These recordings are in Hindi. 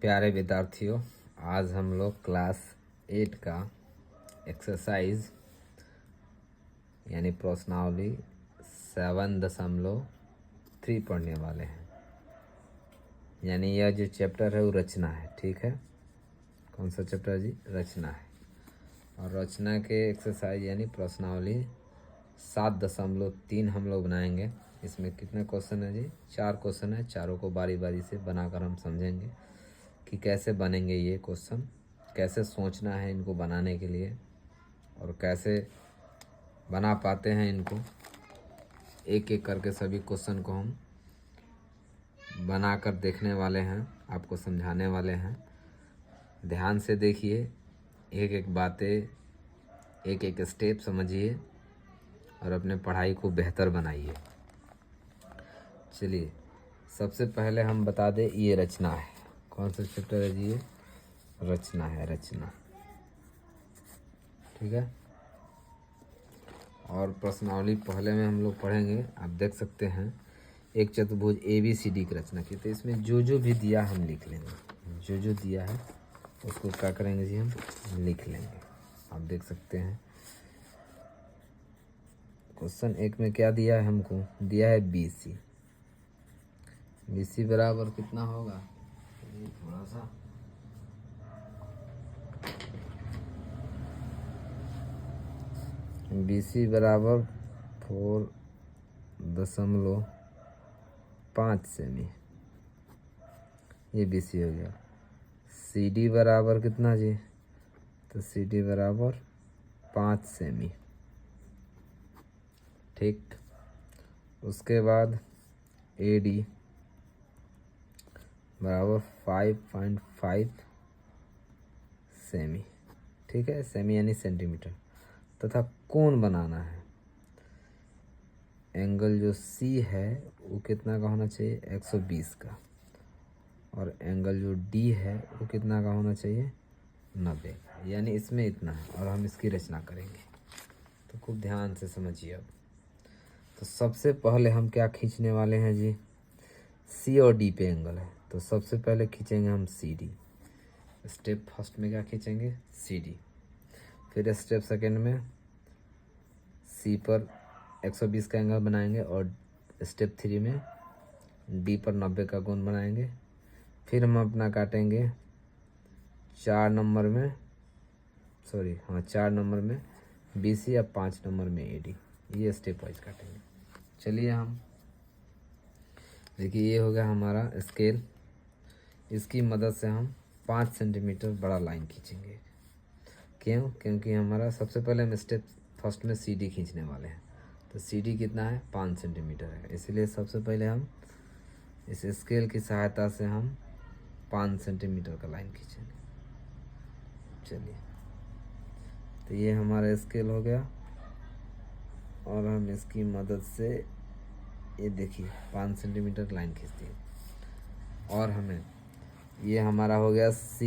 प्यारे विद्यार्थियों, आज हम लोग क्लास 8 का एक्सरसाइज यानी प्रश्नावली 7.3 पढ़ने वाले हैं। यानी यह जो चैप्टर है वो रचना है। ठीक है, कौन सा चैप्टर जी? रचना है। और रचना के एक्सरसाइज यानी प्रश्नावली 7.3 हम लोग बनाएंगे। इसमें कितने क्वेश्चन है जी? 4 क्वेश्चन है। चारों को बारी बारी से बनाकर हम समझेंगे कि कैसे बनेंगे ये क्वेश्चन, कैसे सोचना है इनको बनाने के लिए और कैसे बना पाते हैं इनको। एक एक करके सभी क्वेश्चन को हम बनाकर देखने वाले हैं, आपको समझाने वाले हैं। ध्यान से देखिए, एक एक बातें, एक एक स्टेप समझिए और अपने पढ़ाई को बेहतर बनाइए। चलिए, सबसे पहले हम बता दें, ये रचना है। कौन सा चैप्टर है जी? ये रचना है, रचना। ठीक है, और प्रश्नावली पहले में हम लोग पढ़ेंगे। आप देख सकते हैं एक चतुर्भुज ABCD की रचना की। तो इसमें जो जो भी दिया हम लिख लेंगे, जो जो दिया है उसको क्या करेंगे जी? हम लिख लेंगे। आप देख सकते हैं क्वेश्चन 1 में क्या दिया है हमको? दिया है BC। BC बराबर कितना होगा? थोड़ा सा BC बराबर 4.5 सेमी। ये BC हो गया। CD बराबर कितना जी? तो CD बराबर 5 सेमी। ठीक, उसके बाद AD बराबर 5.5 सेमी। ठीक है, सेमी यानी सेंटीमीटर। तथा कोण बनाना है। एंगल जो C है वो कितना का होना चाहिए? 120 का। और एंगल जो D है वो कितना का होना चाहिए? 90 का। यानी इसमें इतना है और हम इसकी रचना करेंगे। तो खूब ध्यान से समझिए। अब तो सबसे पहले हम क्या खींचने वाले हैं जी? C और D पे एंगल है, तो सबसे पहले खींचेंगे हम CD। स्टेप फर्स्ट में क्या खींचेंगे? CD। फिर स्टेप सेकंड में C पर 120 का एंगल बनाएंगे और स्टेप 3 में D पर 90 का कोण बनाएंगे। फिर हम अपना काटेंगे 4 नंबर में, 4 नंबर में BC या 5 नंबर में AD। ये स्टेप वाइज काटेंगे। चलिए, हम देखिए, ये हो गया हमारा स्केल। इसकी मदद से हम 5 सेंटीमीटर बड़ा लाइन खींचेंगे। क्यों? क्योंकि हमारा सबसे पहले हम स्टेप फर्स्ट में CD खींचने वाले हैं। तो CD कितना है? 5 सेंटीमीटर है। इसलिए सबसे पहले हम इस स्केल की सहायता से हम 5 सेंटीमीटर का लाइन खींचेंगे। चलिए, तो ये हमारा स्केल हो गया और हम इसकी मदद से ये देखिए 5 सेंटीमीटर लाइन खींचती है। और हमें ये हमारा हो गया C,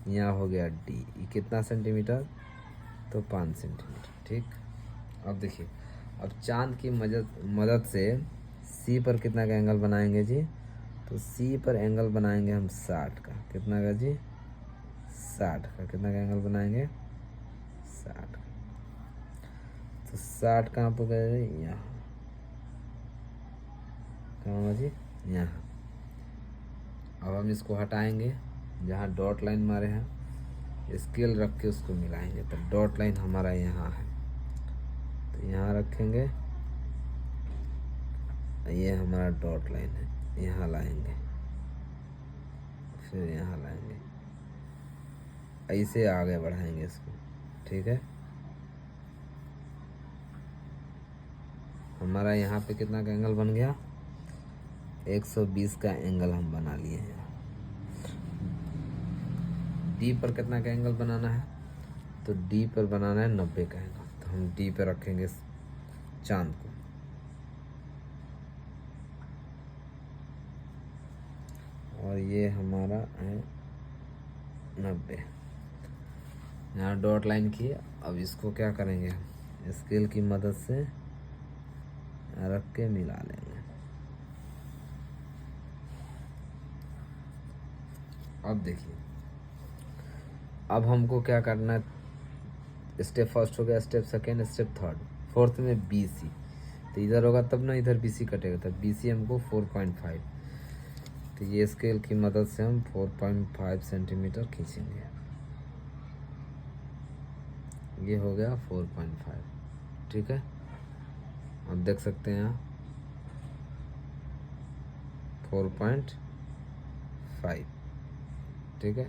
यहाँ हो गया D। ये कितना सेंटीमीटर? तो 5 सेंटीमीटर। ठीक, अब देखिए, अब चांद की मदद से C पर कितना का एंगल बनाएंगे जी? तो C पर एंगल बनाएंगे हम 60 का। कितना का जी? 60 का। कितना का एंगल बनाएंगे? 60 का। तो 60 कहाँ पर गए? यहाँ। कहाँ होगा जी? यहाँ। अब हम इसको हटाएंगे, जहाँ डॉट लाइन मारे हैं स्केल रख के उसको मिलाएंगे। तो डॉट लाइन हमारा यहाँ है, तो यहाँ रखेंगे। ये हमारा डॉट लाइन है, यहाँ लाएंगे, फिर यहाँ लाएंगे, ऐसे आगे बढ़ाएंगे इसको। ठीक है, हमारा यहाँ पे कितना का एंगल बन गया? 120 का एंगल हम बना लिए हैं। D पर कितना का एंगल बनाना है? तो D पर बनाना है 90 का एंगल। तो हम D पर रखेंगे चांद को। और ये हमारा है 90। यहाँ डॉट लाइन की। अब इसको क्या करेंगे? स्केल की मदद से रख के मिला लेंगे। अब देखिए, अब हमको क्या करना है, स्टेप फर्स्ट हो गया, step second, step third, fourth में बी सी, तो इधर होगा तब ना इधर बी सी कटेगा, तब बी सी हमको 4.5, तो ये स्केल की मदद से हम 4.5 सेंटीमीटर खींचेंगे। ये हो गया 4.5, ठीक है। आप देख सकते हैं यहाँ 4.5, ठीक है।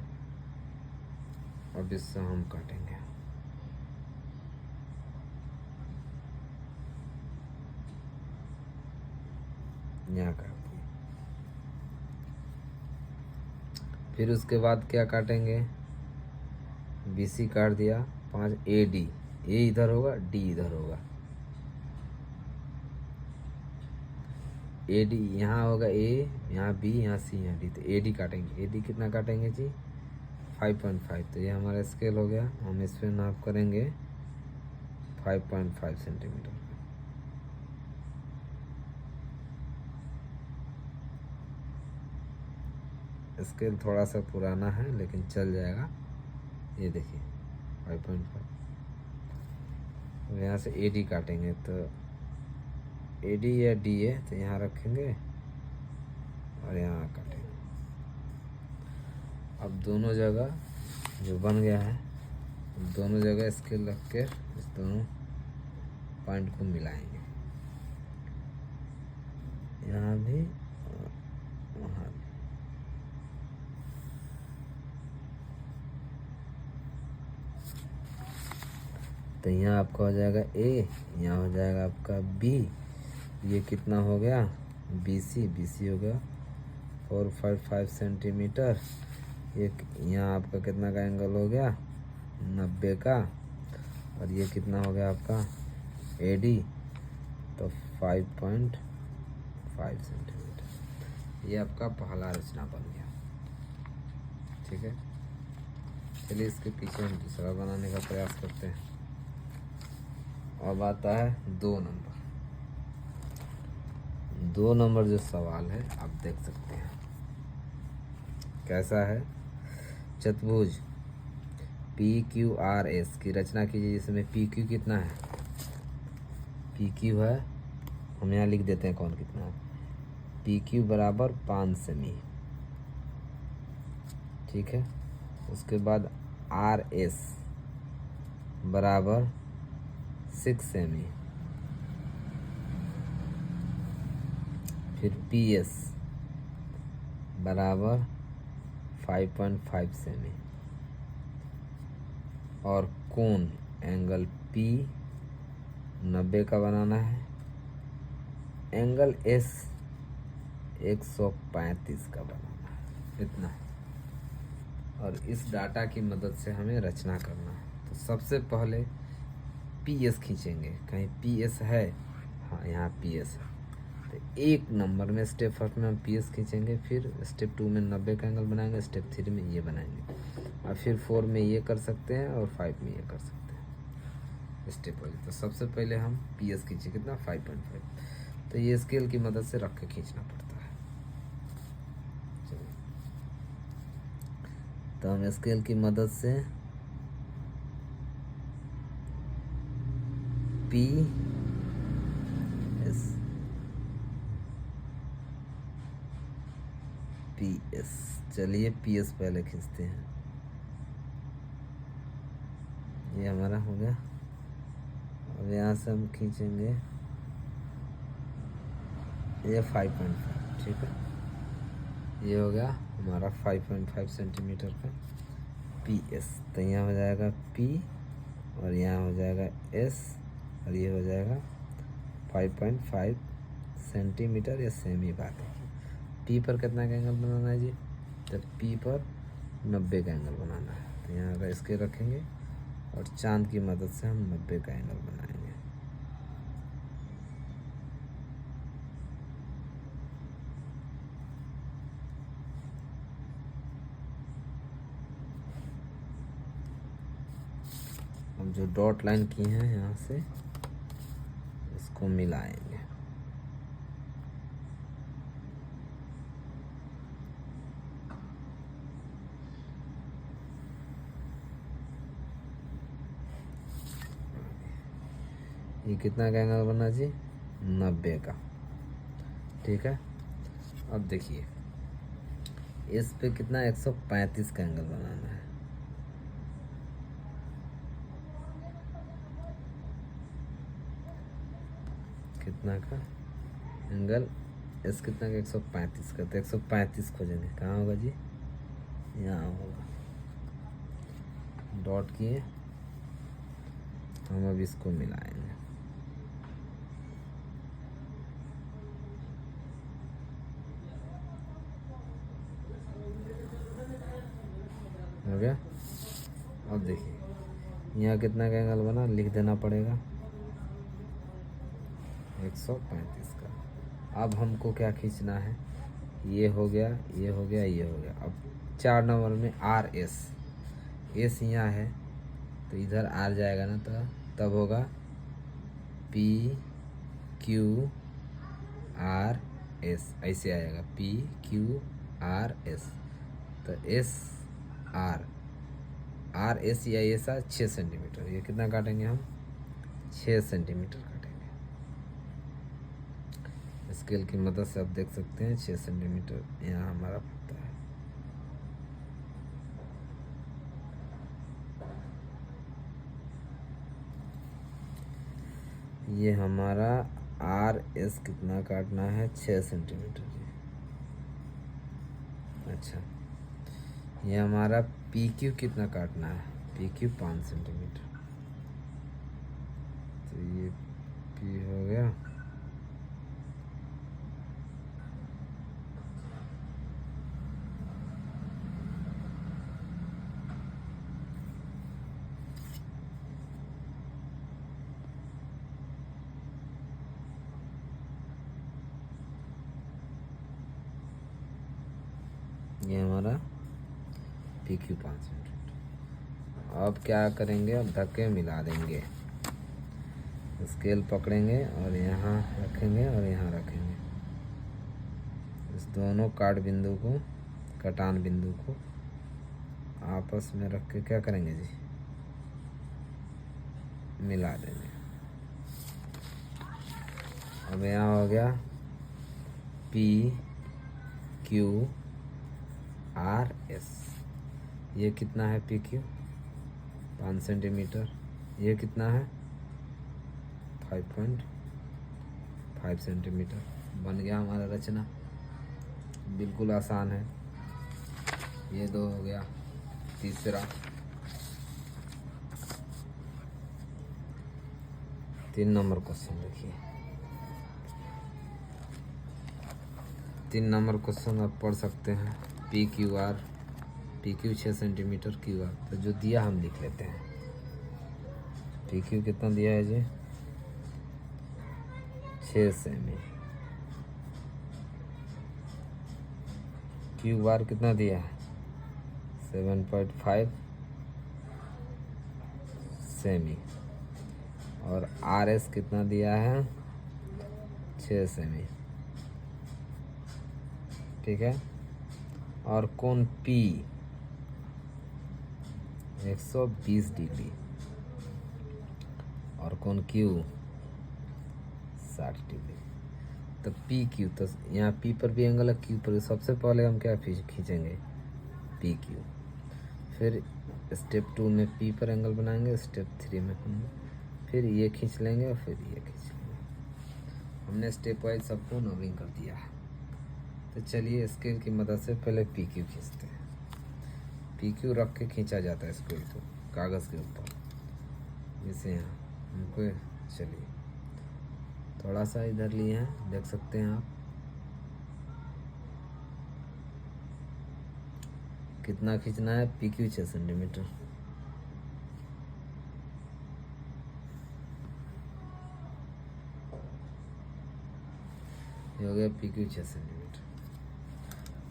अब इससे हम काटेंगे, यहाँ काट दिए। फिर उसके बाद क्या काटेंगे, बी सी काट दिया 5, ए डी, ए इधर होगा, डी इधर होगा, ए डी यहाँ होगा, ए यहाँ बी, यहाँ सी, यहाँ डी, तो ए डी काटेंगे। ए डी कितना काटेंगे जी, 5.5, तो ये हमारा स्केल हो गया। हम इस पर नाप करेंगे 5.5 सेंटीमीटर। स्केल थोड़ा सा पुराना है लेकिन चल जाएगा। ये देखिए 5.5। यहाँ से ए डी काटेंगे, तो ए डी या डी है तो यहाँ रखेंगे और यहाँ काटेंगे। अब दोनों जगह जो बन गया है, दोनों जगह स्केल रख के इस दोनों पॉइंट को मिलाएंगे, यहाँ भी वहाँ भी। तो यहाँ आपका हो जाएगा ए, यहाँ हो जाएगा आपका बी, ये कितना हो गया बी सी, बी सी हो गया 4.5 सेंटीमीटर। ये यहाँ आपका कितना का एंगल हो गया 90 का, और ये कितना हो गया आपका ए डी, तो 5.5 सेंटीमीटर। ये आपका पहला रचना बन गया, ठीक है। चलिए इसके पीछे हम दूसरा बनाने का प्रयास करते हैं। अब आता है 2 नंबर। 2 नंबर जो सवाल है आप देख सकते हैं कैसा है। चतुर्भुज पी क्यू आर एस की रचना कीजिए, जिसमें पी क्यू कितना है, पी क्यू है, हम यहाँ लिख देते हैं कौन कितना है, पी क्यू बराबर 5 सेमी, ठीक है। उसके बाद आर एस बराबर 6 सेमी, फिर पी एस बराबर 5.5 सेमी, और कोण एंगल पी 90 का बनाना है, एंगल एस 135 का बनाना है, इतना है। और इस डाटा की मदद से हमें रचना करना है। तो सबसे पहले पी एस खींचेंगे, कहीं पी एस है, हाँ यहाँ पी एस है, तो 1 नंबर में स्टेप फर्स्ट में हम पी एस खींचेंगे, फिर स्टेप 2 में 90 का एंगल बनाएंगे, स्टेप 3 में ये बनाएंगे, और फिर 4 में ये कर सकते हैं और 5 में ये कर सकते हैं स्टेप वाइज। तो सबसे पहले हम पी एस खींचे कितना 5.5, तो ये स्केल की मदद से रख के खींचना पड़ता है। चलिए, तो हम स्केल की मदद से पी एस, पी एस, चलिए पी एस पहले खींचते हैं। ये हमारा हो गया। अब यहाँ से हम खींचेंगे ये 5.5, ठीक है। ये हो गया हमारा 5.5 सेंटीमीटर का पी एस। तो यहाँ हो जाएगा पी और यहाँ हो जाएगा एस, और ये हो जाएगा 5.5 सेंटीमीटर, या सेमी बात है। पी पर कितना का एंगल बनाना है जी, तो पी पर 90 का एंगल बनाना है। तो यहाँ का इसके रखेंगे और चांद की मदद से हम 90 का एंगल बनाएंगे। हम जो डॉट लाइन की हैं यहाँ से इसको मिलाएंगे। ये कितना का एंगल बना जी, 90 का। ठीक है, अब देखिए इस पे कितना 135 का एंगल बनाना है। कितना का एंगल, इस कितना का 135 का, तो 135 खोजेंगे। कहाँ होगा जी, यहाँ होगा। डॉट किए, हम अब इसको मिलाएंगे। हो गया। अब देखिए यहाँ कितना का एंगल बना, लिख देना पड़ेगा 135 का। अब हमको क्या खींचना है, ये हो गया, ये हो गया, ये हो गया। अब 4 नंबर में आर एस, एस यहाँ है तो इधर आर जाएगा ना, तो तब होगा पी क्यू आर एस, ऐसे आएगा पी क्यू आर एस। तो एस आर, आर एस या एस आर 6 सेंटीमीटर। ये कितना काटेंगे हम, 6 सेंटीमीटर काटेंगे। स्केल की मदद से आप देख सकते हैं 6 सेंटीमीटर यहाँ हमारा पड़ता है। ये हमारा आर एस कितना काटना है, 6 सेंटीमीटर। अच्छा, ये हमारा पी क्यू कितना काटना है, पी क्यू 5 सेंटीमीटर। तो ये पी हो गया, ये हमारा पी क्यू 5 सेंटीमीटर। अब क्या करेंगे, अब धक्के मिला देंगे। स्केल पकड़ेंगे और यहाँ रखेंगे और यहाँ रखेंगे। इस दोनों काट बिंदु को, कटान बिंदु को आपस में रख के क्या करेंगे जी, मिला देंगे। अब यहाँ हो गया पी क्यू आर एस। ये कितना है पी क्यू, 5 सेंटीमीटर। ये कितना है 5.5 सेंटीमीटर। बन गया हमारा रचना, बिल्कुल आसान है। ये 2 हो गया। तीसरा 3 नंबर क्वेश्चन देखिए। 3 नंबर क्वेश्चन आप पढ़ सकते हैं। P Q are, P Q 6 centimetre, Q R तो जो दिया हम लिख लेते हैं। पी क्यू कितना दिया है जी, 6 सेमी। क्यू आर कितना दिया है, 7.5 सेमी। और आर एस कितना दिया है, 6 सेमी। ठीक है। और कोण P 120 डिग्री और कोण Q 60 डिग्री। तो पी क्यू, तो यहाँ पी पर भी एंगल है, क्यू पर भी। सबसे पहले हम क्या खींचेंगे, पी क्यू। फिर स्टेप 2 में पी पर एंगल बनाएंगे, स्टेप 3 में फिर ये खींच लेंगे और फिर ये खींच लेंगे। हमने स्टेप वाइज सबको नोविंग कर दिया है। तो चलिए स्केल की मदद से पहले पी क्यू खींचते हैं। पी क्यू रख के खींचा जाता है स्केल को कागज़ के ऊपर, जैसे यहाँ हमको। चलिए थोड़ा सा इधर लिए हैं, देख सकते हैं आप कितना खींचना है। P Q 6 centimetre. ये हो गया पी क्यू 6 सेंटीमीटर।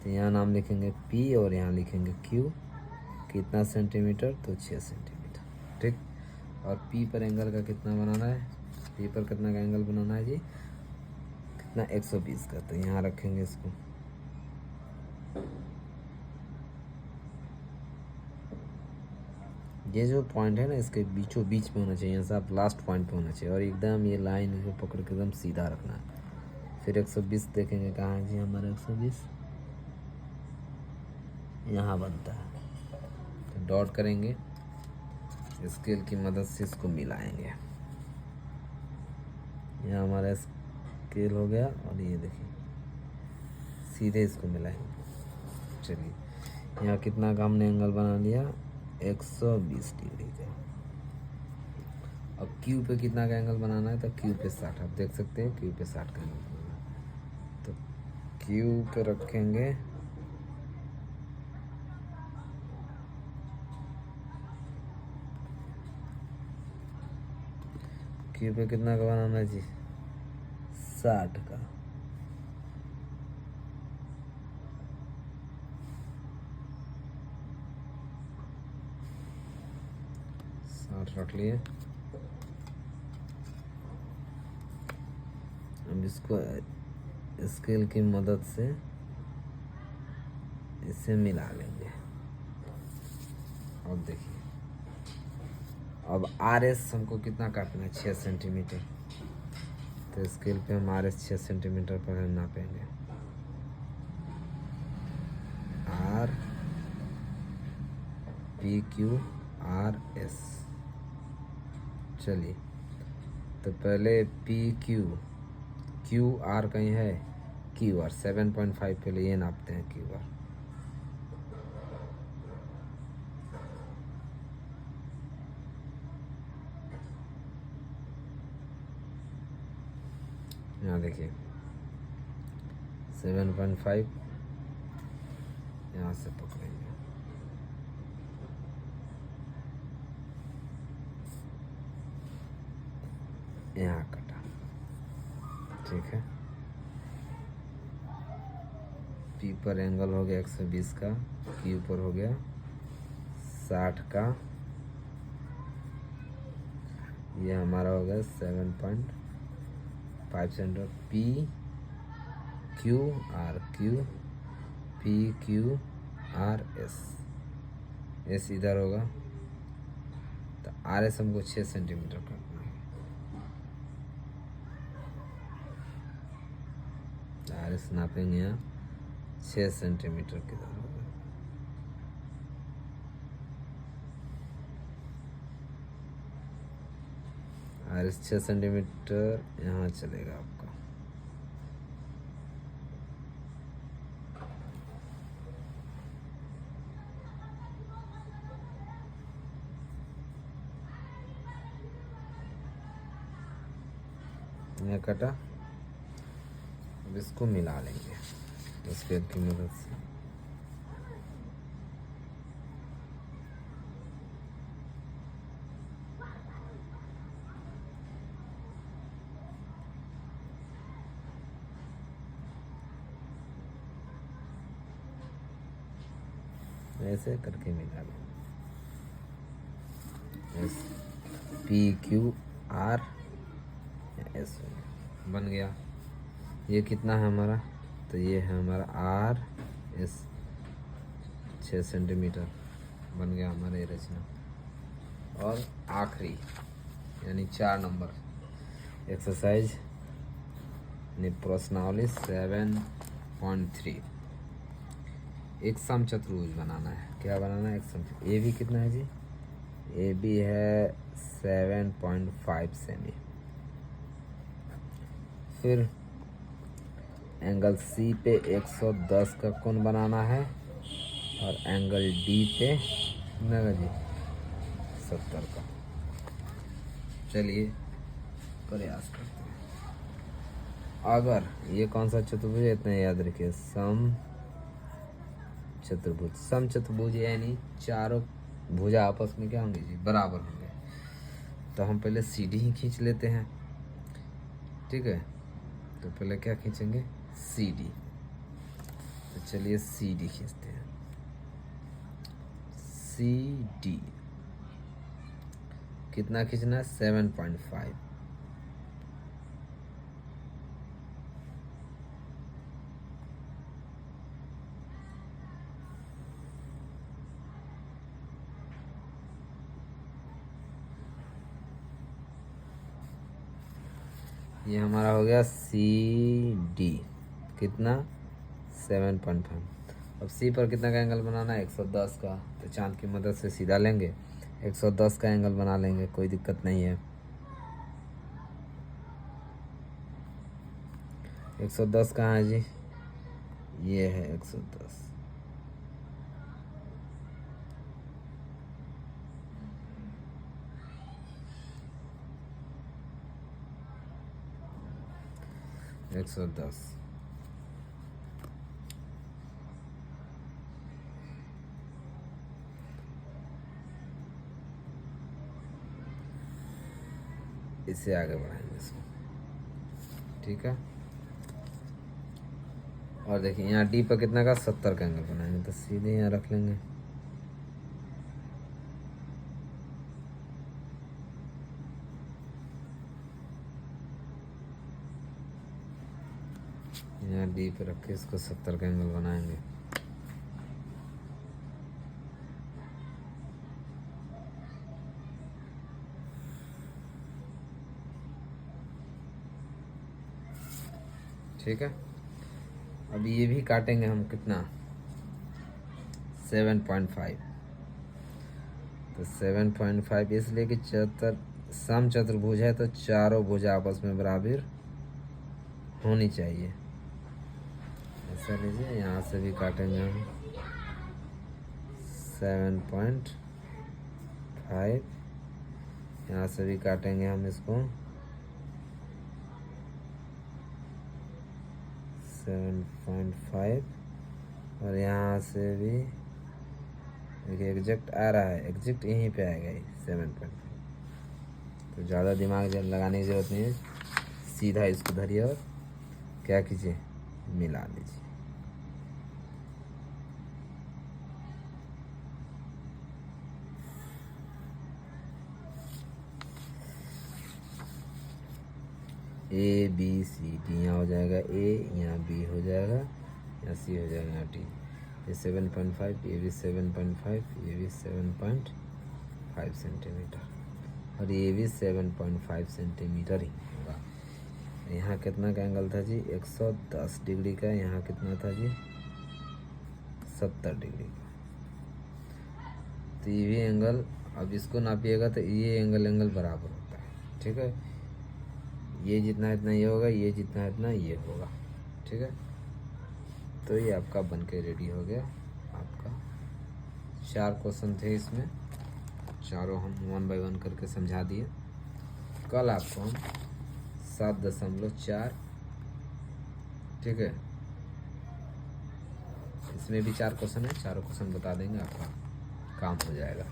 तो यहाँ नाम लिखेंगे P और यहाँ लिखेंगे Q। कितना सेंटीमीटर, तो 6 सेंटीमीटर। ठीक। और P पर एंगल का कितना बनाना है, P पर कितना का एंगल बनाना है जी, कितना 120 का। तो यहाँ रखेंगे इसको। ये जो पॉइंट है ना इसके बीचों बीच पे होना चाहिए, यहाँ से आप लास्ट पॉइंट पे होना चाहिए और एकदम ये लाइन को पकड़ के एकदम सीधा रखना है। फिर 120 देखेंगे कहाँ है जी हमारा 120, यहाँ बनता है। तो डॉट करेंगे, स्केल की मदद से इसको मिलाएंगे। यहाँ हमारा स्केल हो गया और ये देखिए सीधे इसको मिलाएंगे। चलिए यहाँ कितना का हमने एंगल बना लिया, 120 डिग्री का। अब क्यू पे कितना का एंगल बनाना है, तो क्यू पे 60, आप देख सकते हैं क्यू पे 60 का एंगल बनाना है। तो क्यू पे रखेंगे क्यू पे कितना का बनाना है जी, 60 का। रख लिए। अब इसको स्केल की मदद से इसे मिला लेंगे। अब देखिए अब आर एस हमको कितना काटना है, 6 सेंटीमीटर। तो स्केल पे हम आर एस 6 सेंटीमीटर पर नापेंगे। R P Q R S. चलिए तो पहले पी क्यू, क्यू आर कहीं है, क्यू आर 7.5 पहले ये नापते हैं क्यू आर। यहाँ देखिए 7.5 यहाँ से पकड़ेंगे। यहाँ कटा, ठीक है। पी पर एंगल हो गया 120 का, क्यू पर हो गया 60 का, ये हमारा हो गया 7.5 centimetre. P Q are, Q P Q R S, S इधर होगा। तो आर एस हमको 6 सेंटीमीटर करना है। आर एस नापेंगे यहाँ 6 सेंटीमीटर किधर होगा। आर एस 6 सेंटीमीटर यहाँ चलेगा आपका। यहाँ कटा। अब इसको मिला लेंगे स्केल की मदद से। ऐसे करके मिला लेंगे। S P Q R S बन गया। ये कितना है हमारा, तो ये है हमारा आर एस 6 सेंटीमीटर बन गया हमारा ये रचना। और आखिरी यानी 4 नंबर एक्सरसाइज यानी प्रश्नावली 7.3, एक समचतुर्भुज बनाना है। क्या बनाना है, एक समचतुर्भुज। ए बी कितना है जी, ए बी है 7.5 सेमी। फिर एंगल सी पे 110 का कोण बनाना है और एंगल डी पे कितना का जी, 70 का। चलिए प्रयास करते हैं। अगर ये कौन सा चतुर्भुज है इतना याद रखिए, सम चतुर्भुज। सम चतुर्भुज यानी चारों भुजा आपस में क्या होंगे जी, बराबर होंगे। तो हम पहले सी डी ही खींच लेते हैं, ठीक है। तो पहले क्या खींचेंगे, सी डी। तो चलिए सी डी खींचते हैं। सी डी कितना खींचना है, 7.5। ये हमारा हो गया सी डी, कितना 7.5। अब सी पर कितना का एंगल बनाना है 110 का, तो चांद की मदद से सीधा लेंगे 110 का एंगल बना लेंगे, कोई दिक्कत नहीं है। 110 कहाँ है जी, ये है 110। एक 110 इससे आगे बढ़ाएंगे इसको, ठीक है। और देखिए यहाँ डी पर कितना का 70 का एंगल बनाएंगे, तो सीधे यहाँ रख लेंगे। यहाँ डी पे रख के इसको 70 का एंगल बनाएंगे। ठीक है। अब ये भी काटेंगे हम कितना 7.5। तो 7.5 इसलिए कि सम चतुर्भुज है, तो चारों भुजा आपस में बराबर होनी चाहिए। ऐसा लीजिए, यहाँ से भी काटेंगे हम 7.5, यहाँ से भी काटेंगे हम इसको 7.5, और यहाँ से भी देखिए एग्जैक्ट आ रहा है, एग्जैक्ट यहीं पे आएगा ये 7.5। तो ज़्यादा दिमाग लगाने की ज़रूरत नहीं है, सीधा इसको धरिए और क्या कीजिए मिला लीजिए। ए बी सी डी, यहाँ हो जाएगा ए, यहाँ बी हो जाएगा, यहाँ सी हो जाएगा, यहाँ डी। ये 7.5, ये भी 7.5, ये भी 7.5 सेंटीमीटर, और ये भी 7.5 सेंटीमीटर ही होगा। यहाँ कितना का एंगल था जी 110 डिग्री का, यहाँ कितना था जी 70 डिग्री का। तो ये भी एंगल, अब इसको नापिएगा तो ये एंगल बराबर होता है, ठीक है। ये जितना इतना ये होगा, ये जितना इतना ये होगा, ठीक है। तो ये आपका बन के रेडी हो गया। आपका 4 क्वेश्चन थे इसमें, चारों हम 1 बाय 1 करके समझा दिए। कल आपको हम 7.4, ठीक है, इसमें भी 4 क्वेश्चन है, चारों क्वेश्चन बता देंगे, आपका काम हो जाएगा।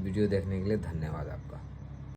वीडियो देखने के लिए धन्यवाद आपका।